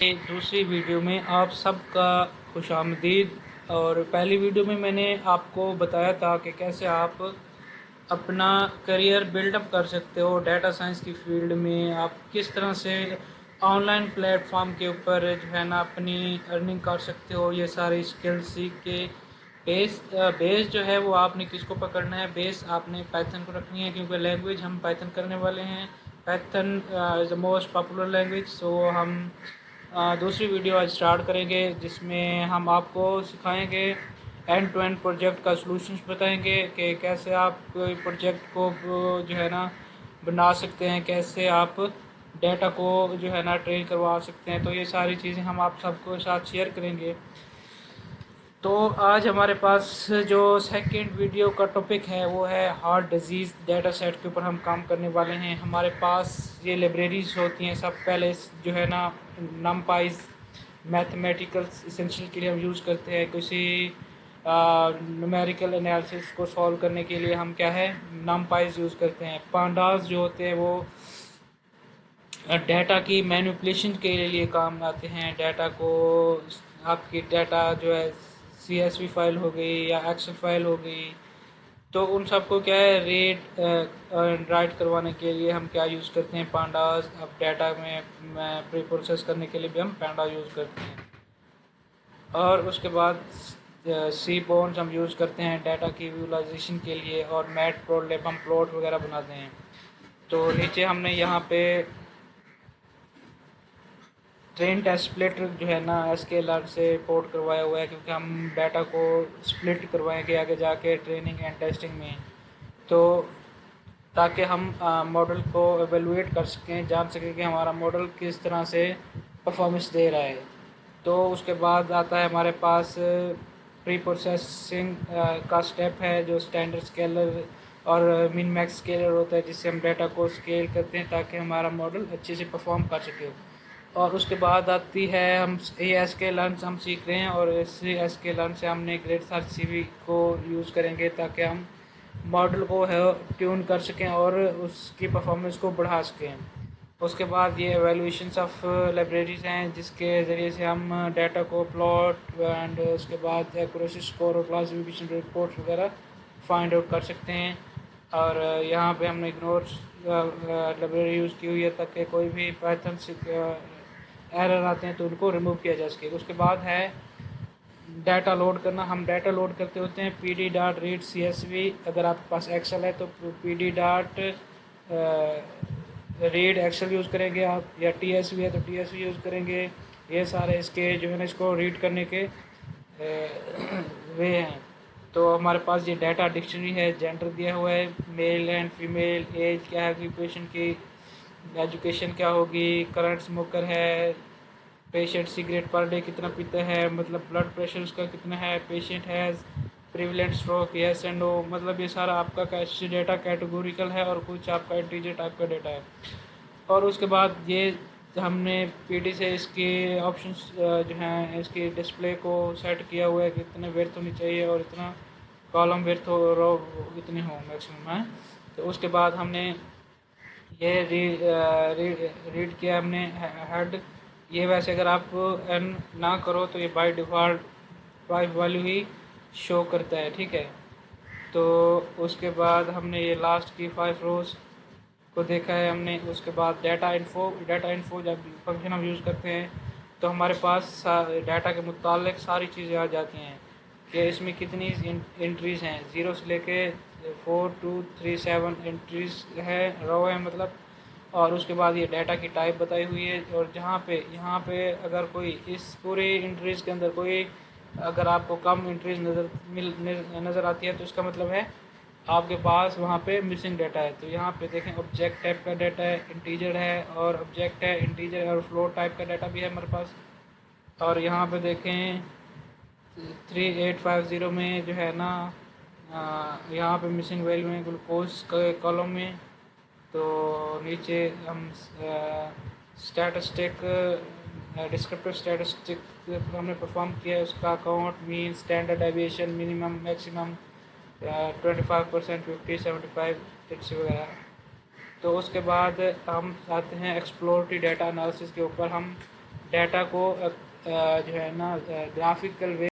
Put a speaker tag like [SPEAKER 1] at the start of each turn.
[SPEAKER 1] दूसरी वीडियो में आप सबका खुशामदीद। और पहली वीडियो में मैंने आपको बताया था कि कैसे आप अपना करियर बिल्डअप कर सकते हो डाटा साइंस की फील्ड में। आप किस तरह से ऑनलाइन प्लेटफॉर्म के ऊपर जो है ना अपनी अर्निंग कर सकते हो, ये सारी स्किल्स सीख के। बेस जो है वो आपने किसको पकड़ना है, बेस आपने पाइथन को रखनी है, क्योंकि लैंग्वेज हम पाइथन करने वाले हैं। Python is the most popular language. So हम दूसरी वीडियो आज स्टार्ट करेंगे, जिसमें हम आपको सिखाएंगे एंड टू एंड प्रोजेक्ट का सॉल्यूशंस बताएंगे कि कैसे आप कोई प्रोजेक्ट को जो है ना बना सकते हैं, कैसे आप डेटा को जो है ना ट्रेन करवा सकते हैं। तो ये सारी चीज़ें हम आप सबको साथ शेयर करेंगे। तो आज हमारे पास जो सेकंड वीडियो का टॉपिक है वो है हार्ट डिजीज़ डेटा सेट के ऊपर हम काम करने वाले हैं। हमारे पास ये लाइब्रेरीज होती हैं, सब पहले जो है ना नमपाइज मैथमेटिकल इसेंशियल के लिए हम यूज़ करते हैं। किसी न्यूमेरिकल एनालिसिस को सॉल्व करने के लिए हम क्या है नमपाइज यूज़ करते हैं। पांडास जो होते हैं वो डाटा की मैनिपुलेशन के लिए काम आते हैं। डाटा को आपकी डाटा जो है CSV फाइल हो गई या एक्सेल फाइल हो गई, तो उन सबको क्या है राइट करवाने के लिए हम क्या यूज़ करते हैं पांडास। अब डाटा में प्री प्रोसेस करने के लिए भी हम पांडा यूज़ करते हैं। और उसके बाद सी बोन्स हम यूज़ करते हैं डाटा की विजुअलाइजेशन के लिए। और मैट प्लॉटलिब हम प्लॉट वगैरह बनाते हैं। तो नीचे हमने यहाँ पे ट्रेन टेस्ट स्प्लिट जो है ना SQL से पोर्ट करवाया हुआ है, क्योंकि हम डाटा को स्प्लिट करवाएंगे आगे जाके ट्रेनिंग एंड टेस्टिंग में। तो ताकि हम मॉडल को एवेलुएट कर सकें, जान सकें कि हमारा मॉडल किस तरह से परफॉर्मेंस दे रहा है। तो उसके बाद आता है हमारे पास प्री प्रोसेसिंग का स्टेप है, जो स्टैंडर्ड स्केलर और मिन मैक्स स्केलर होता है, जिससे हम डाटा को स्केल करते हैं ताकि हमारा मॉडल अच्छे से परफॉर्म कर सके। और उसके बाद आती है हम ये SQL हम सीख रहे हैं, और इस SQL से हमने ग्रेड सर्च CV को यूज़ करेंगे ताकि हम मॉडल को है ट्यून कर सकें और उसकी परफॉर्मेंस को बढ़ा सकें। उसके बाद ये एवेलुएशंस ऑफ लाइब्रेरीज हैं, जिसके ज़रिए से हम डाटा को प्लॉट एंड उसके बाद एक्यूरेसी स्कोर और क्लासिफिकेशन रिपोर्ट वगैरह फाइंड आउट कर सकते हैं। और यहाँ पे हमने इग्नोर लाइब्रेरी यूज़ की हुई है ताकि कोई भी पाइथन से एरर आते हैं तो उनको रिमूव किया जा सके। उसके बाद है डाटा लोड करना। हम डाटा लोड करते होते हैं pd.read CSV। अगर आपके पास एक्सेल है तो pd.read एक्सेल यूज़ करेंगे आप, या TSV है तो TSV यूज़ करेंगे। ये सारे इसके जो है ना इसको रीड करने के वे हैं। तो हमारे पास ये डाटा डिक्शनरी है, जेंडर दिया हुआ है, मेल एंड फीमेल, एज क्या है पेशेंट की, एजुकेशन क्या होगी, करंट स्मोकर है, पेशेंट सिगरेट पर डे कितना पीता है, मतलब ब्लड प्रेशर उसका कितना है, patient has prevalent stroke yes and no. मतलब ये सारा आपका कैसे डाटा कैटेगोरिकल है और कुछ आपका इंटीजर टाइप का डाटा है। और उसके बाद ये हमने PD से इसके ऑप्शंस जो हैं इसकी डिस्प्ले को सेट किया हुआ है कि इतने विड्थ होनी चाहिए और इतना कॉलम विड्थ हो, रो इतने हो मैक्सिमम है। तो उसके बाद हमने ये रीड किया हमने हेड। ये वैसे अगर आप एन ना करो तो ये by default 5 value he show करता है, ठीक है। तो उसके बाद हमने ये लास्ट की 5 रोज़ को देखा है हमने। उसके बाद डाटा इन्फो जब फंक्शन हम यूज़ करते हैं तो हमारे पास डाटा के मुतालिक सारी चीज़ें आ जाती हैं कि इसमें कितनी एंट्रीज़ हैं, 0 से लेके 4 2 3 7 एंट्रीज़ है, रो है मतलब। और उसके बाद ये डाटा की टाइप बताई हुई है। और यहाँ पे अगर कोई इस पूरे एंट्रीज़ के अंदर कोई अगर आपको कम एंट्रीज नज़र आती है तो इसका मतलब है आपके पास वहाँ पे मिसिंग डाटा है। तो यहाँ पे देखें ऑब्जेक्ट टाइप का डाटा है, इंटीजर है और ऑब्जेक्ट है, इंटीजर और फ्लोट टाइप का डाटा भी है हमारे पास। और यहाँ पे देखें 3850 में जो है ना यहाँ पे मिसिंग वैल्यू है ग्लूकोज के कॉलम में। तो नीचे हम स्टैटिस्टिक डिस्क्रिप्टिव स्टैटिस्टिक हमने परफॉर्म किया है, उसका account mean standard deviation minimum maximum 25%, 50, 75 tips वगैरह। तो उसके बाद हम आते हैं एक्सप्लोरेटरी डाटा एनालिसिस के ऊपर। हम डाटा को जो है ना ग्राफिकल वे